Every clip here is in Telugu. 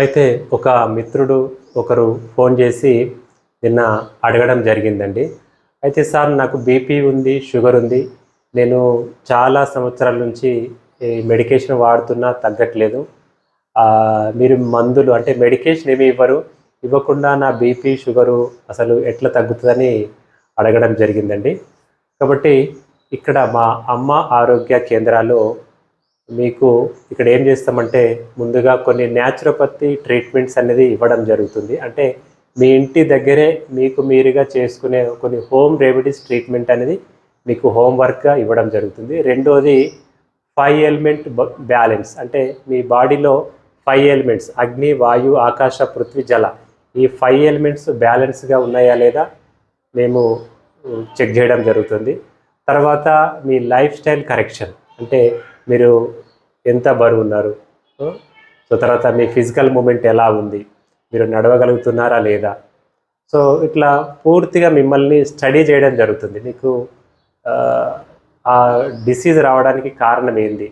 అయితే ఒక మిత్రుడు ఒకరు ఫోన్ చేసి నిన్న అడగడం జరిగిందండి. అయితే సార్ నాకు బీపీ ఉంది, షుగర్ ఉంది. నేను చాలా సంవత్సరాల నుంచి ఈ మెడికేషన్ వాడుతున్నా తగ్గట్లేదు. మీరు మందులు అంటే మెడికేషన్ ఏమి ఇవ్వరు. ఇవ్వకుండా నా బీపీ, షుగరు అసలు ఎట్లా తగ్గుతుందని అడగడం జరిగిందండి. కాబట్టి ఇక్కడ మా అమ్మ ఆరోగ్య కేంద్రాల్లో మీకు ఇక్కడ ఏం చేస్తామంటే ముందుగా కొన్ని న్యాచురోపతి ట్రీట్మెంట్స్ అనేది ఇవ్వడం జరుగుతుంది. అంటే మీ ఇంటి దగ్గరే మీకు మీరుగా చేసుకునే కొన్ని హోమ్ రెమెడీస్ ట్రీట్మెంట్ అనేది మీకు హోంవర్క్గా ఇవ్వడం జరుగుతుంది. రెండోది 5 ఎలిమెంట్ బ్యాలెన్స్, అంటే మీ బాడీలో 5 ఎలిమెంట్స్ అగ్ని, వాయు, ఆకాశ, పృథ్వీ, జల, ఈ 5 ఎలిమెంట్స్ బ్యాలెన్స్గా ఉన్నాయా లేదా మేము చెక్ చేయడం జరుగుతుంది. తర్వాత మీ లైఫ్ స్టైల్ కరెక్షన్, అంటే మీరు ఎంత బరువు ఉన్నారు, సో తర్వాత మీ ఫిజికల్ మూమెంట్ ఎలా ఉంది, మీరు నడవగలుగుతున్నారా లేదా, సో ఇట్లా పూర్తిగా మిమ్మల్ని స్టడీ చేయడం జరుగుతుంది. మీకు ఆ డిసీజ్ రావడానికి కారణం ఏంది,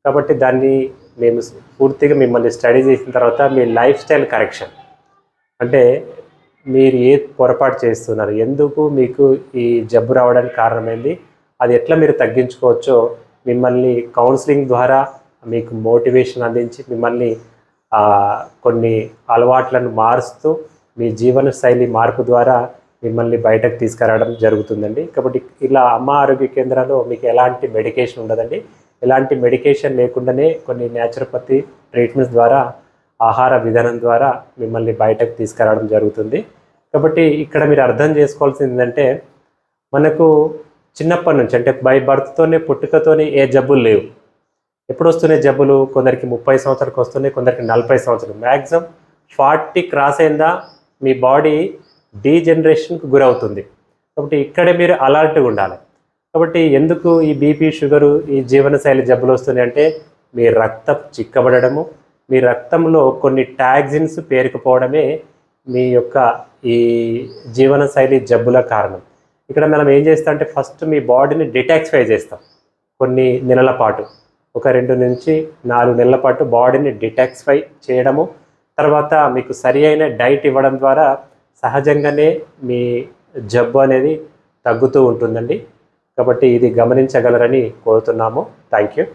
కాబట్టి దాన్ని మేము పూర్తిగా మిమ్మల్ని స్టడీ చేసిన తర్వాత మీ లైఫ్ స్టైల్ కరెక్షన్, అంటే మీరు ఏ పొరపాటు చేస్తున్నారు, ఎందుకు మీకు ఈ జబ్బు రావడానికి కారణమైంది, అది ఎట్లా మీరు తగ్గించుకోవచ్చో మిమ్మల్ని కౌన్సిలింగ్ ద్వారా మీకు మోటివేషన్ అందించి మిమ్మల్ని కొన్ని అలవాట్లను మారుస్తూ మీ జీవన శైలి మార్పు ద్వారా మిమ్మల్ని బయటకు తీసుకురావడం జరుగుతుందండి. కాబట్టి ఇలా అమ్మ ఆరోగ్య కేంద్రాల్లో మీకు ఎలాంటి మెడికేషన్ ఉండదండి. ఎలాంటి మెడికేషన్ లేకుండానే కొన్ని న్యాచురోపతి ట్రీట్మెంట్స్ ద్వారా, ఆహార విధానం ద్వారా మిమ్మల్ని బయటకు తీసుకురావడం జరుగుతుంది. కాబట్టి ఇక్కడ మీరు అర్థం చేసుకోవాల్సింది ఏంటంటే, మనకు చిన్నప్పటి నుంచి అంటే బై బర్త్తోనే పుట్టుకతోనే ఏ జబ్బులు లేవు. ఎప్పుడు వస్తున్నాయి జబ్బులు? కొందరికి 30 సంవత్సరాలకు వస్తున్నాయి, కొందరికి 40 సంవత్సరాలు, మ్యాక్సిమం 40 క్రాస్ అయిందా మీ బాడీ డీజనరేషన్కి గురవుతుంది. కాబట్టి ఇక్కడే మీరు అలర్ట్గా ఉండాలి. కాబట్టి ఎందుకు ఈ బీపీ, షుగరు, ఈ జీవనశైలి జబ్బులు వస్తున్నాయి అంటే మీ రక్తం చిక్కబడము, మీ రక్తంలో కొన్ని టాక్సిన్స్ పేరుకుపోవడమే మీ యొక్క ఈ జీవనశైలి జబ్బుల కారణం. ఇక్కడ మనం ఏం చేస్తాం అంటే ఫస్ట్ మీ బాడీని డిటాక్సిఫై చేస్తాం. కొన్ని నెలల పాటు, ఒక 2 నుంచి 4 నెలల పాటు బాడీని డిటాక్సిఫై చేయడము, తర్వాత మీకు సరి అయిన డైట్ ఇవ్వడం ద్వారా సహజంగానే మీ జబ్బు అనేది తగ్గుతూ ఉంటుందండి. కాబట్టి ఇది గమనించగలరని కోరుతున్నాము. Thank you.